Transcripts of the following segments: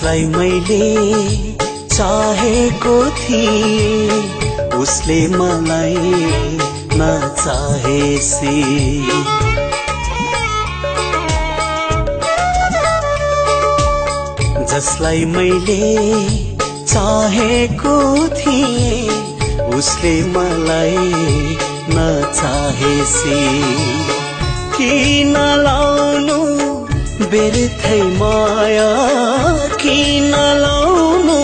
जसलाई मैले चाहेको थिए उसले मलाई नचाहेसी जसलाई मैले चाहेको थिए उसले मलाई नचाहेसी किन लाउनु बेर्थै माया किन लाउनु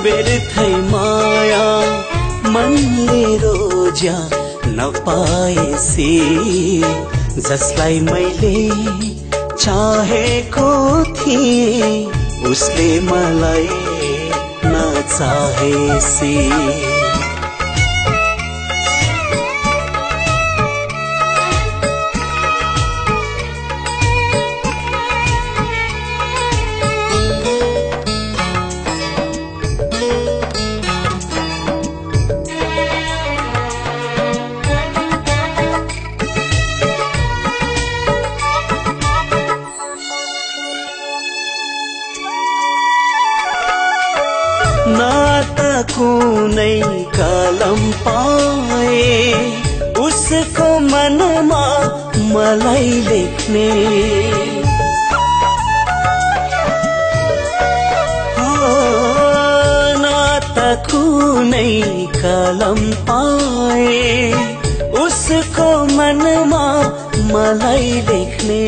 बेर्थै माया मनले रोज्या नपाएसी जसलाई मैले चाहेको थिए उसले मलाई नचाहेसी नाता कुनै कलम पाए उसको मनमा मलाई लेख्ने नाता कुनै कलम पाए उसको मनमा मलाई लेख्ने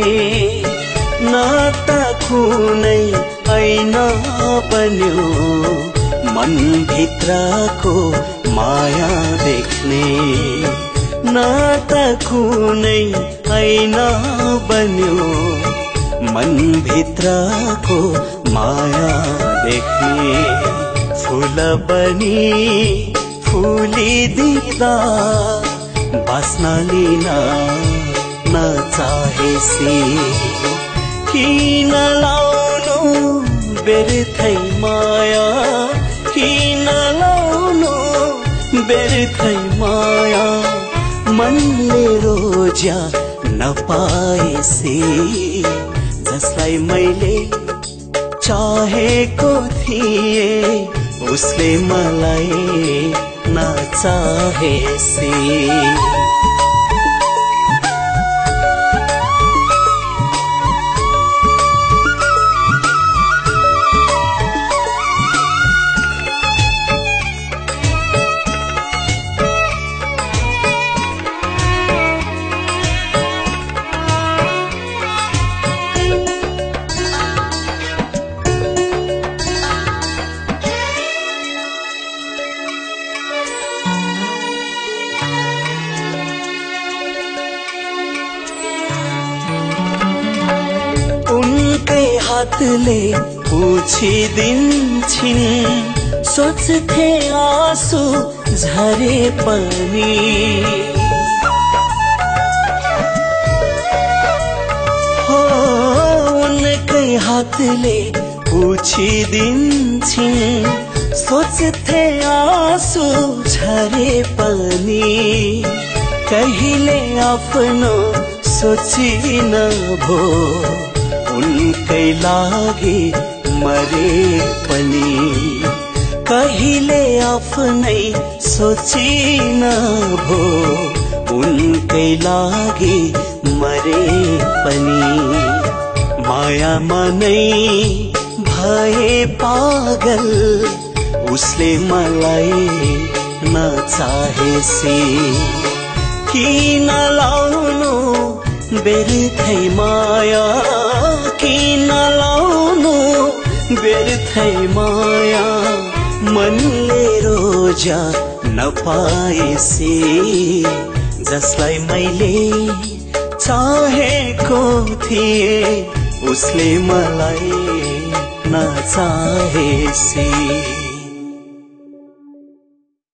नाता कुनै ऐना बन्यो मन भित्रको माया देख्ने नाता कुनै ऐना बन्यो मन भित्रको माया देख्ने फूल बनी फुलिदिँदा बास्न लिन नचाहेसी किन लाउनु बेर्थै माया किन लाउनु बेर्थै माया मनले रोज्या नपाएसी जसलाई मैले चाहेको थिए उसले मलाई नचाहेसी हातले पुछिदिन्छिन् सोच्थे आँसु झरे पनि हो उनकै हातले पुछिदिन्छिन् सोच्थे आँसु झरे पनि कहिले आफ्नो सोचिन भो उनकै लागि मरे पनि कहिले आफ्नै सोचिन भो उनकै लागि मरे पनि माया मनै भए पागल उसले मलाई नचाहेसी किन लाउनु बेर्थै माया किन लाउनु बेर्थै माया मनले रोज्या नपाएसी जसलाई मैले चाहेको थिए उसले मलाई नचाहेसी